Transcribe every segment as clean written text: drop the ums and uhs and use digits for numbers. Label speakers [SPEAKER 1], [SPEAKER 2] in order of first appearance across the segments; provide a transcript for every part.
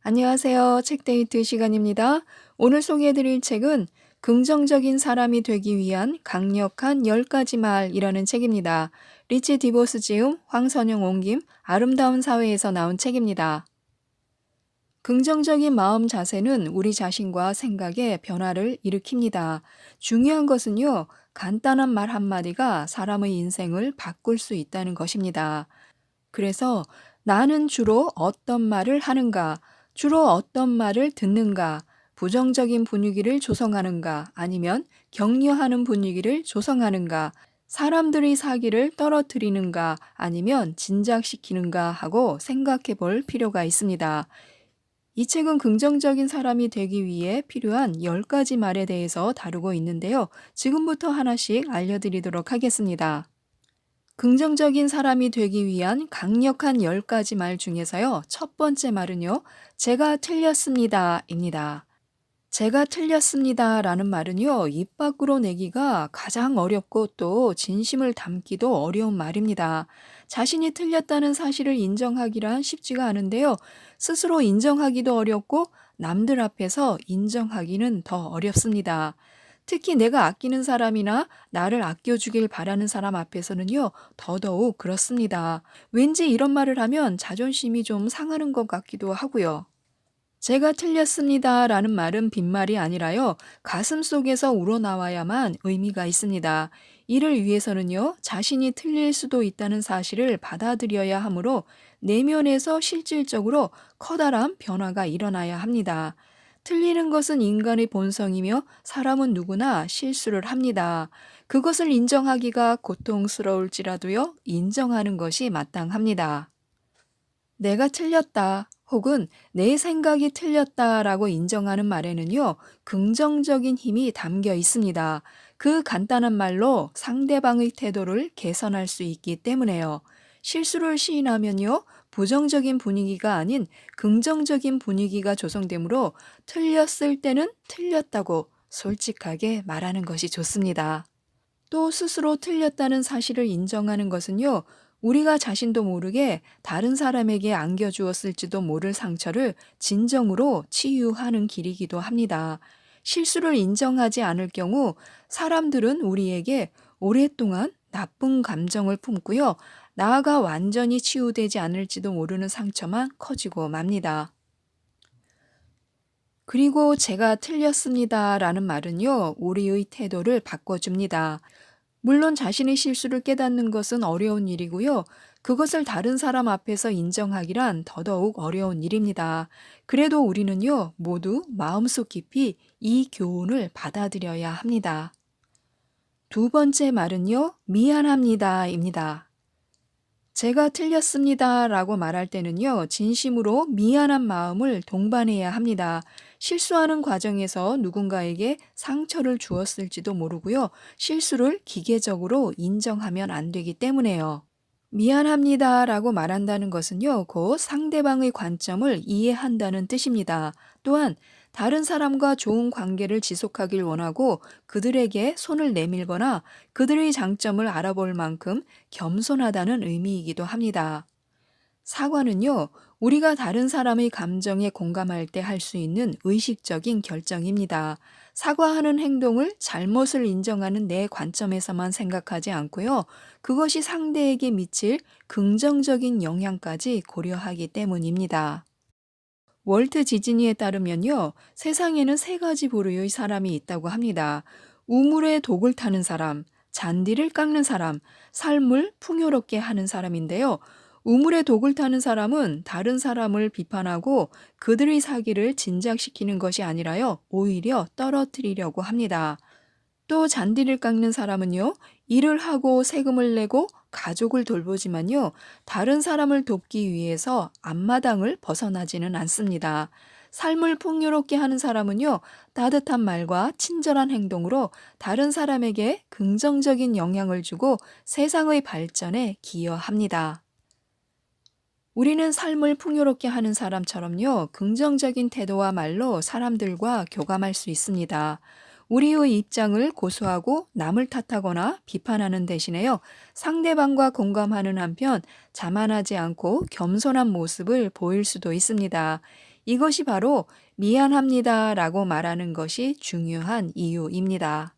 [SPEAKER 1] 안녕하세요. 책데이트 시간입니다. 오늘 소개해드릴 책은 긍정적인 사람이 되기 위한 강력한 10가지 말이라는 책입니다. 리치 디보스 지음, 황선영 옮김, 아름다운 사회에서 나온 책입니다. 긍정적인 마음 자세는 우리 자신과 생각에 변화를 일으킵니다. 중요한 것은요, 간단한 말 한마디가 사람의 인생을 바꿀 수 있다는 것입니다. 그래서 나는 주로 어떤 말을 하는가, 주로 어떤 말을 듣는가, 부정적인 분위기를 조성하는가, 아니면 격려하는 분위기를 조성하는가, 사람들의 사기를 떨어뜨리는가, 아니면 진작시키는가 하고 생각해 볼 필요가 있습니다. 이 책은 긍정적인 사람이 되기 위해 필요한 10가지 말에 대해서 다루고 있는데요. 지금부터 하나씩 알려드리도록 하겠습니다. 긍정적인 사람이 되기 위한 강력한 10가지 말 중에서요. 첫 번째 말은요. 제가 틀렸습니다. 입니다. 제가 틀렸습니다. 라는 말은요. 입 밖으로 내기가 가장 어렵고 또 진심을 담기도 어려운 말입니다. 자신이 틀렸다는 사실을 인정하기란 쉽지가 않은데요. 스스로 인정하기도 어렵고 남들 앞에서 인정하기는 더 어렵습니다. 특히 내가 아끼는 사람이나 나를 아껴주길 바라는 사람 앞에서는요, 더더욱 그렇습니다. 왠지 이런 말을 하면 자존심이 좀 상하는 것 같기도 하고요. 제가 틀렸습니다 라는 말은 빈말이 아니라요, 가슴 속에서 우러나와야만 의미가 있습니다. 이를 위해서는요, 자신이 틀릴 수도 있다는 사실을 받아들여야 하므로 내면에서 실질적으로 커다란 변화가 일어나야 합니다. 틀리는 것은 인간의 본성이며 사람은 누구나 실수를 합니다. 그것을 인정하기가 고통스러울지라도요, 인정하는 것이 마땅합니다. 내가 틀렸다 혹은 내 생각이 틀렸다라고 인정하는 말에는요, 긍정적인 힘이 담겨 있습니다. 그 간단한 말로 상대방의 태도를 개선할 수 있기 때문에요. 실수를 시인하면요, 부정적인 분위기가 아닌 긍정적인 분위기가 조성되므로 틀렸을 때는 틀렸다고 솔직하게 말하는 것이 좋습니다. 또 스스로 틀렸다는 사실을 인정하는 것은요, 우리가 자신도 모르게 다른 사람에게 안겨주었을지도 모를 상처를 진정으로 치유하는 길이기도 합니다. 실수를 인정하지 않을 경우 사람들은 우리에게 오랫동안 나쁜 감정을 품고요, 나아가 완전히 치유되지 않을지도 모르는 상처만 커지고 맙니다. 그리고 제가 틀렸습니다 라는 말은요, 우리의 태도를 바꿔줍니다. 물론 자신의 실수를 깨닫는 것은 어려운 일이고요. 그것을 다른 사람 앞에서 인정하기란 더더욱 어려운 일입니다. 그래도 우리는요, 모두 마음속 깊이 이 교훈을 받아들여야 합니다. 두 번째 말은요, 미안합니다입니다. 제가 틀렸습니다 라고 말할 때는요, 진심으로 미안한 마음을 동반해야 합니다. 실수하는 과정에서 누군가에게 상처를 주었을지도 모르고요, 실수를 기계적으로 인정하면 안 되기 때문에요. 미안합니다 라고 말한다는 것은요, 곧 상대방의 관점을 이해한다는 뜻입니다. 또한 다른 사람과 좋은 관계를 지속하길 원하고 그들에게 손을 내밀거나 그들의 장점을 알아볼 만큼 겸손하다는 의미이기도 합니다. 사과는요, 우리가 다른 사람의 감정에 공감할 때 할 수 있는 의식적인 결정입니다. 사과하는 행동을 잘못을 인정하는 내 관점에서만 생각하지 않고요, 그것이 상대에게 미칠 긍정적인 영향까지 고려하기 때문입니다. 월트 디즈니에 따르면요, 세상에는 세 가지 부류의 사람이 있다고 합니다. 우물에 독을 타는 사람, 잔디를 깎는 사람, 삶을 풍요롭게 하는 사람인데요. 우물에 독을 타는 사람은 다른 사람을 비판하고 그들의 사기를 진작시키는 것이 아니라요, 오히려 떨어뜨리려고 합니다. 또 잔디를 깎는 사람은요, 일을 하고 세금을 내고 가족을 돌보지만요, 다른 사람을 돕기 위해서 앞마당을 벗어나지는 않습니다. 삶을 풍요롭게 하는 사람은요, 따뜻한 말과 친절한 행동으로 다른 사람에게 긍정적인 영향을 주고 세상의 발전에 기여합니다. 우리는 삶을 풍요롭게 하는 사람처럼요, 긍정적인 태도와 말로 사람들과 교감할 수 있습니다. 우리의 입장을 고수하고 남을 탓하거나 비판하는 대신에요, 상대방과 공감하는 한편 자만하지 않고 겸손한 모습을 보일 수도 있습니다. 이것이 바로 미안합니다라고 말하는 것이 중요한 이유입니다.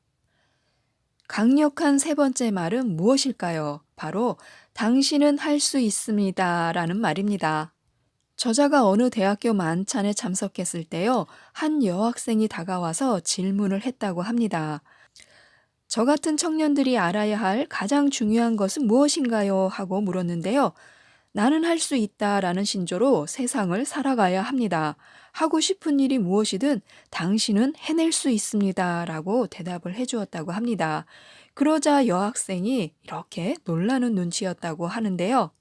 [SPEAKER 1] 강력한 세 번째 말은 무엇일까요? 바로 당신은 할 수 있습니다라는 말입니다. 저자가 어느 대학교 만찬에 참석했을 때요, 한 여학생이 다가와서 질문을 했다고 합니다. 저 같은 청년들이 알아야 할 가장 중요한 것은 무엇인가요? 하고 물었는데요. 나는 할 수 있다라는 신조로 세상을 살아가야 합니다. 하고 싶은 일이 무엇이든 당신은 해낼 수 있습니다. 라고 대답을 해주었다고 합니다. 그러자 여학생이 이렇게 놀라는 눈치였다고 하는데요.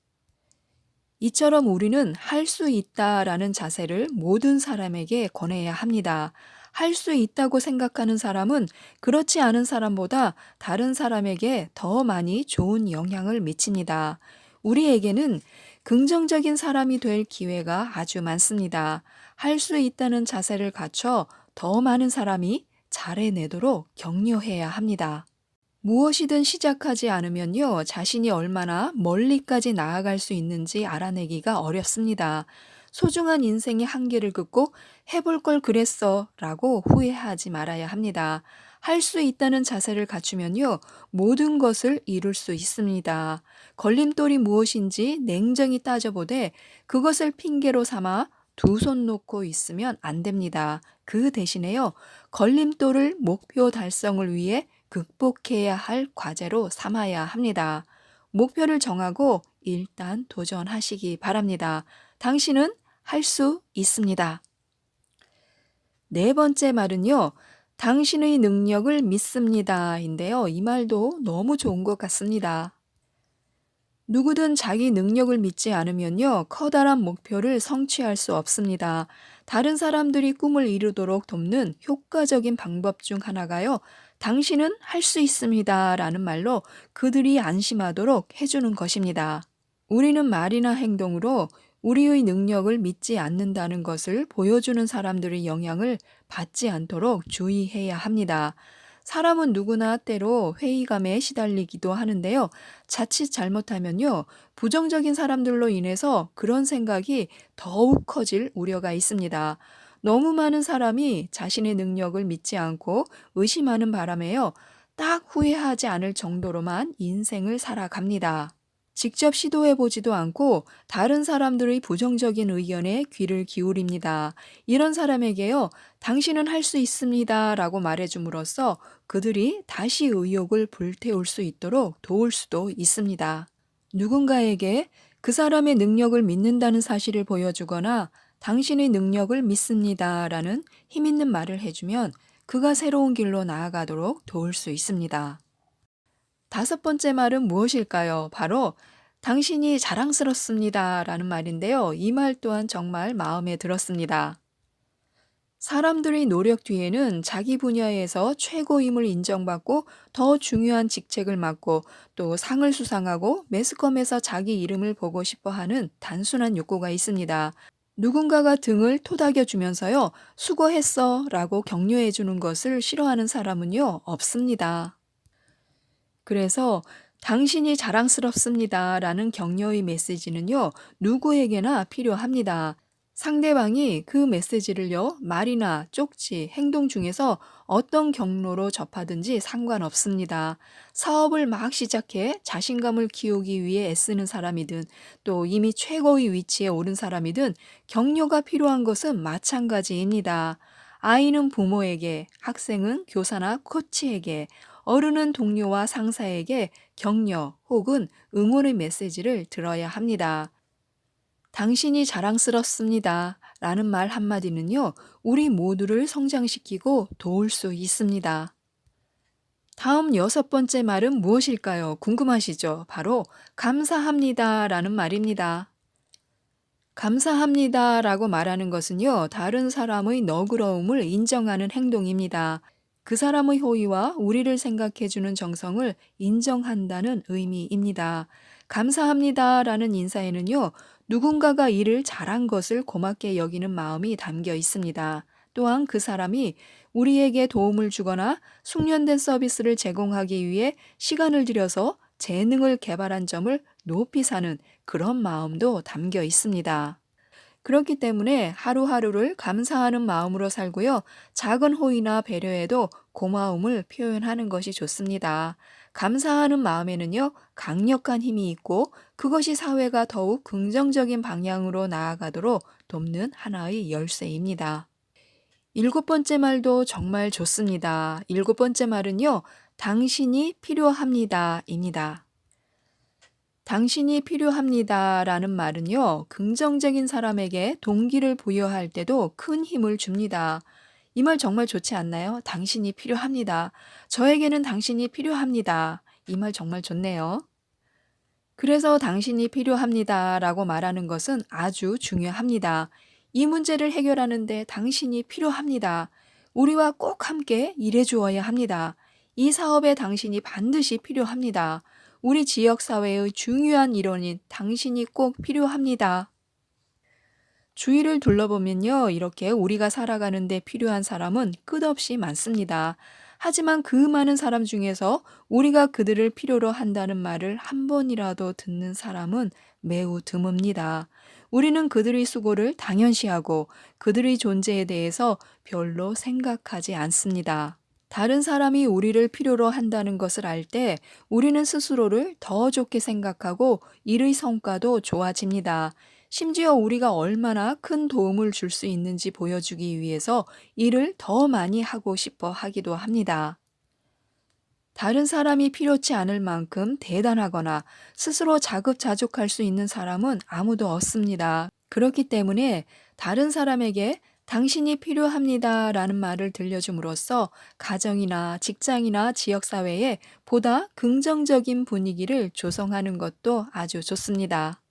[SPEAKER 1] 이처럼 우리는 할 수 있다라는 자세를 모든 사람에게 권해야 합니다. 할 수 있다고 생각하는 사람은 그렇지 않은 사람보다 다른 사람에게 더 많이 좋은 영향을 미칩니다. 우리에게는 긍정적인 사람이 될 기회가 아주 많습니다. 할 수 있다는 자세를 갖춰 더 많은 사람이 잘해내도록 격려해야 합니다. 무엇이든 시작하지 않으면요, 자신이 얼마나 멀리까지 나아갈 수 있는지 알아내기가 어렵습니다. 소중한 인생의 한계를 긋고 해볼 걸 그랬어 라고 후회하지 말아야 합니다. 할 수 있다는 자세를 갖추면요, 모든 것을 이룰 수 있습니다. 걸림돌이 무엇인지 냉정히 따져보되 그것을 핑계로 삼아 두 손 놓고 있으면 안 됩니다. 그 대신에요, 걸림돌을 목표 달성을 위해 극복해야 할 과제로 삼아야 합니다. 목표를 정하고 일단 도전하시기 바랍니다. 당신은 할 수 있습니다. 네 번째 말은요, 당신의 능력을 믿습니다. 인데요, 이 말도 너무 좋은 것 같습니다. 누구든 자기 능력을 믿지 않으면요, 커다란 목표를 성취할 수 없습니다. 다른 사람들이 꿈을 이루도록 돕는 효과적인 방법 중 하나가요, 당신은 할 수 있습니다. 라는 말로 그들이 안심하도록 해주는 것입니다. 우리는 말이나 행동으로 우리의 능력을 믿지 않는다는 것을 보여주는 사람들의 영향을 받지 않도록 주의해야 합니다. 사람은 누구나 때로 회의감에 시달리기도 하는데요. 자칫 잘못하면요, 부정적인 사람들로 인해서 그런 생각이 더욱 커질 우려가 있습니다. 너무 많은 사람이 자신의 능력을 믿지 않고 의심하는 바람에요, 딱 후회하지 않을 정도로만 인생을 살아갑니다. 직접 시도해보지도 않고 다른 사람들의 부정적인 의견에 귀를 기울입니다. 이런 사람에게요, 당신은 할 수 있습니다. 라고 말해줌으로써 그들이 다시 의욕을 불태울 수 있도록 도울 수도 있습니다. 누군가에게 그 사람의 능력을 믿는다는 사실을 보여주거나 당신의 능력을 믿습니다. 라는 힘있는 말을 해주면 그가 새로운 길로 나아가도록 도울 수 있습니다. 다섯 번째 말은 무엇일까요? 바로 당신이 자랑스럽습니다. 라는 말인데요. 이 말 또한 정말 마음에 들었습니다. 사람들의 노력 뒤에는 자기 분야에서 최고임을 인정받고 더 중요한 직책을 맡고 또 상을 수상하고 매스컴에서 자기 이름을 보고 싶어 하는 단순한 욕구가 있습니다. 누군가가 등을 토닥여 주면서요, 수고했어 라고 격려해 주는 것을 싫어하는 사람은요, 없습니다. 그래서 당신이 자랑스럽습니다. 라는 격려의 메시지는요, 누구에게나 필요합니다. 상대방이 그 메시지를요, 말이나 쪽지, 행동 중에서 어떤 경로로 접하든지 상관없습니다. 사업을 막 시작해 자신감을 키우기 위해 애쓰는 사람이든 또 이미 최고의 위치에 오른 사람이든 격려가 필요한 것은 마찬가지입니다. 아이는 부모에게, 학생은 교사나 코치에게, 어른은 동료와 상사에게 격려 혹은 응원의 메시지를 들어야 합니다. 당신이 자랑스럽습니다. 라는 말 한마디는요, 우리 모두를 성장시키고 도울 수 있습니다. 다음 여섯 번째 말은 무엇일까요? 궁금하시죠? 바로 감사합니다. 라는 말입니다. 감사합니다. 라고 말하는 것은요, 다른 사람의 너그러움을 인정하는 행동입니다. 그 사람의 호의와 우리를 생각해주는 정성을 인정한다는 의미입니다. 감사합니다. 라는 인사에는요, 누군가가 일을 잘한 것을 고맙게 여기는 마음이 담겨 있습니다. 또한 그 사람이 우리에게 도움을 주거나 숙련된 서비스를 제공하기 위해 시간을 들여서 재능을 개발한 점을 높이 사는 그런 마음도 담겨 있습니다. 그렇기 때문에 하루하루를 감사하는 마음으로 살고요. 작은 호의나 배려에도 고마움을 표현하는 것이 좋습니다. 감사하는 마음에는요, 강력한 힘이 있고 그것이 사회가 더욱 긍정적인 방향으로 나아가도록 돕는 하나의 열쇠입니다. 일곱 번째 말도 정말 좋습니다. 일곱 번째 말은요, 당신이 필요합니다. 입니다. 당신이 필요합니다. 라는 말은요, 긍정적인 사람에게 동기를 부여할 때도 큰 힘을 줍니다. 이 말 정말 좋지 않나요? 당신이 필요합니다. 저에게는 당신이 필요합니다. 이 말 정말 좋네요. 그래서 당신이 필요합니다. 라고 말하는 것은 아주 중요합니다. 이 문제를 해결하는데 당신이 필요합니다. 우리와 꼭 함께 일해 주어야 합니다. 이 사업에 당신이 반드시 필요합니다. 우리 지역사회의 중요한 일원인 당신이 꼭 필요합니다. 주위를 둘러보면요, 이렇게 우리가 살아가는데 필요한 사람은 끝없이 많습니다. 하지만 그 많은 사람 중에서 우리가 그들을 필요로 한다는 말을 한 번이라도 듣는 사람은 매우 드뭅니다. 우리는 그들의 수고를 당연시하고 그들의 존재에 대해서 별로 생각하지 않습니다. 다른 사람이 우리를 필요로 한다는 것을 알 때 우리는 스스로를 더 좋게 생각하고 일의 성과도 좋아집니다. 심지어 우리가 얼마나 큰 도움을 줄 수 있는지 보여주기 위해서 일을 더 많이 하고 싶어 하기도 합니다. 다른 사람이 필요치 않을 만큼 대단하거나 스스로 자급자족할 수 있는 사람은 아무도 없습니다. 그렇기 때문에 다른 사람에게 당신이 필요합니다 라는 말을 들려줌으로써 가정이나 직장이나 지역사회에 보다 긍정적인 분위기를 조성하는 것도 아주 좋습니다.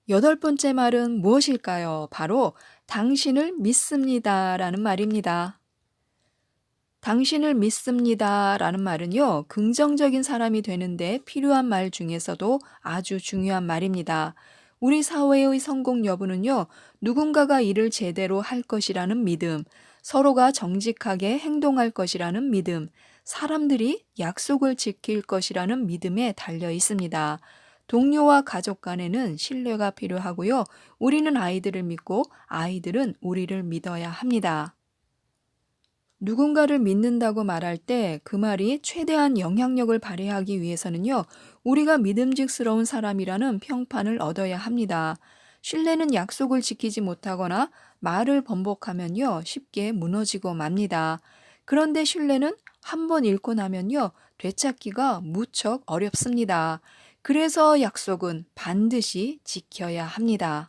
[SPEAKER 1] 여덟 번째 말은 무엇일까요? 바로 당신을 믿습니다 라는 말입니다. 당신을 믿습니다 라는 말은요, 긍정적인 사람이 되는데 필요한 말 중에서도 아주 중요한 말입니다. 우리 사회의 성공 여부는요, 누군가가 일을 제대로 할 것이라는 믿음, 서로가 정직하게 행동할 것이라는 믿음, 사람들이 약속을 지킬 것이라는 믿음에 달려 있습니다. 동료와 가족 간에는 신뢰가 필요하고요, 우리는 아이들을 믿고 아이들은 우리를 믿어야 합니다. 누군가를 믿는다고 말할 때 그 말이 최대한 영향력을 발휘하기 위해서는요, 우리가 믿음직스러운 사람이라는 평판을 얻어야 합니다. 신뢰는 약속을 지키지 못하거나 말을 번복하면요, 쉽게 무너지고 맙니다. 그런데 신뢰는 한 번 잃고 나면요, 되찾기가 무척 어렵습니다. 그래서 약속은 반드시 지켜야 합니다.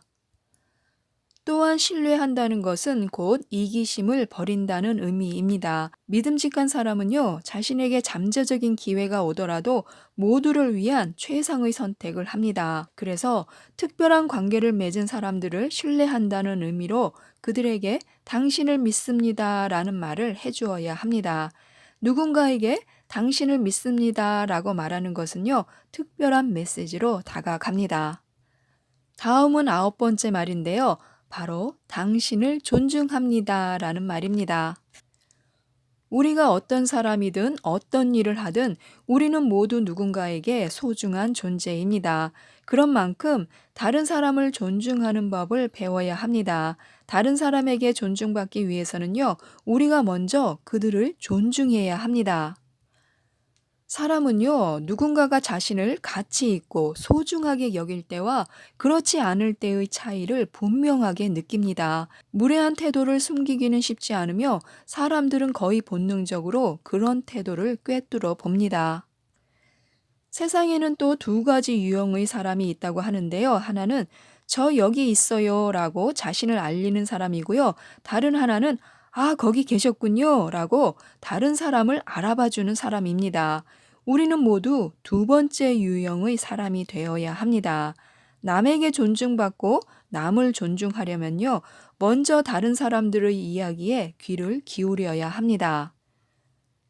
[SPEAKER 1] 또한 신뢰한다는 것은 곧 이기심을 버린다는 의미입니다. 믿음직한 사람은요, 자신에게 잠재적인 기회가 오더라도 모두를 위한 최상의 선택을 합니다. 그래서 특별한 관계를 맺은 사람들을 신뢰한다는 의미로 그들에게 당신을 믿습니다 라는 말을 해주어야 합니다. 누군가에게 당신을 믿습니다 라고 말하는 것은요, 특별한 메시지로 다가갑니다. 다음은 아홉 번째 말인데요. 바로 당신을 존중합니다 라는 말입니다. 우리가 어떤 사람이든 어떤 일을 하든 우리는 모두 누군가에게 소중한 존재입니다. 그런 만큼 다른 사람을 존중하는 법을 배워야 합니다. 다른 사람에게 존중받기 위해서는요, 우리가 먼저 그들을 존중해야 합니다. 사람은요, 누군가가 자신을 가치 있고 소중하게 여길 때와 그렇지 않을 때의 차이를 분명하게 느낍니다. 무례한 태도를 숨기기는 쉽지 않으며 사람들은 거의 본능적으로 그런 태도를 꿰뚫어 봅니다. 세상에는 또 두 가지 유형의 사람이 있다고 하는데요. 하나는 저 여기 있어요 라고 자신을 알리는 사람이고요. 다른 하나는 아, 거기 계셨군요 라고 다른 사람을 알아봐 주는 사람입니다. 우리는 모두 두 번째 유형의 사람이 되어야 합니다. 남에게 존중받고 남을 존중하려면요, 먼저 다른 사람들의 이야기에 귀를 기울여야 합니다.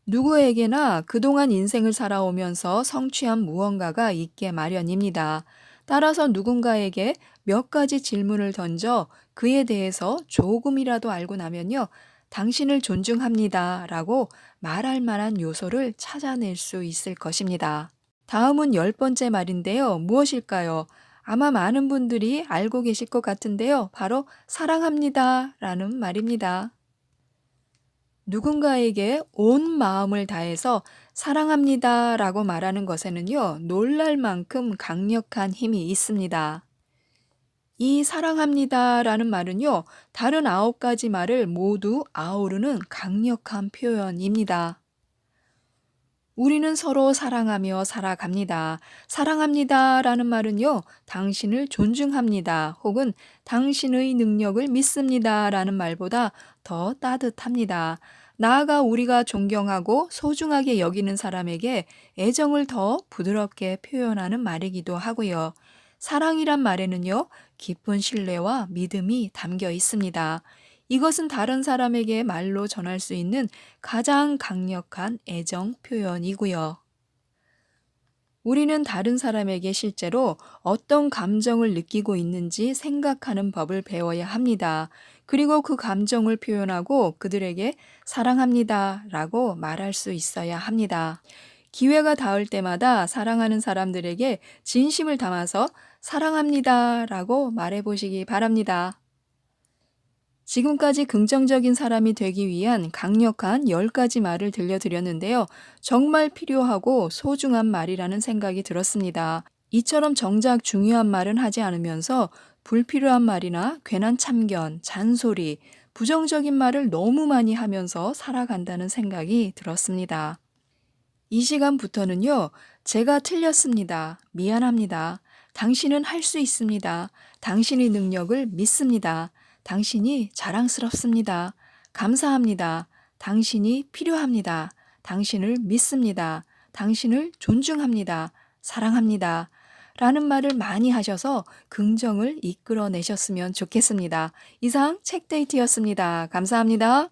[SPEAKER 1] 누구에게나 그동안 인생을 살아오면서 성취한 무언가가 있게 마련입니다. 따라서 누군가에게 몇 가지 질문을 던져 그에 대해서 조금이라도 알고 나면요, 당신을 존중합니다 라고 말할 만한 요소를 찾아낼 수 있을 것입니다. 다음은 열 번째 말인데요. 무엇일까요? 아마 많은 분들이 알고 계실 것 같은데요. 바로 사랑합니다 라는 말입니다. 누군가에게 온 마음을 다해서 사랑합니다 라고 말하는 것에는요, 놀랄 만큼 강력한 힘이 있습니다. 이 사랑합니다 라는 말은요, 다른 9가지 말을 모두 아우르는 강력한 표현입니다. 우리는 서로 사랑하며 살아갑니다. 사랑합니다 라는 말은요, 당신을 존중합니다. 혹은 당신의 능력을 믿습니다 라는 말보다 더 따뜻합니다. 나아가 우리가 존경하고 소중하게 여기는 사람에게 애정을 더 부드럽게 표현하는 말이기도 하고요. 사랑이란 말에는요, 깊은 신뢰와 믿음이 담겨 있습니다. 이것은 다른 사람에게 말로 전할 수 있는 가장 강력한 애정 표현이고요. 우리는 다른 사람에게 실제로 어떤 감정을 느끼고 있는지 생각하는 법을 배워야 합니다. 그리고 그 감정을 표현하고 그들에게 사랑합니다 라고 말할 수 있어야 합니다. 기회가 닿을 때마다 사랑하는 사람들에게 진심을 담아서 사랑합니다 라고 말해 보시기 바랍니다. 지금까지 긍정적인 사람이 되기 위한 강력한 10가지 말을 들려드렸는데요. 정말 필요하고 소중한 말이라는 생각이 들었습니다. 이처럼 정작 중요한 말은 하지 않으면서 불필요한 말이나 괜한 참견, 잔소리, 부정적인 말을 너무 많이 하면서 살아간다는 생각이 들었습니다. 이 시간부터는요, 제가 틀렸습니다. 미안합니다. 당신은 할 수 있습니다. 당신의 능력을 믿습니다. 당신이 자랑스럽습니다. 감사합니다. 당신이 필요합니다. 당신을 믿습니다. 당신을 존중합니다. 사랑합니다. 라는 말을 많이 하셔서 긍정을 이끌어내셨으면 좋겠습니다. 이상 책데이트였습니다. 감사합니다.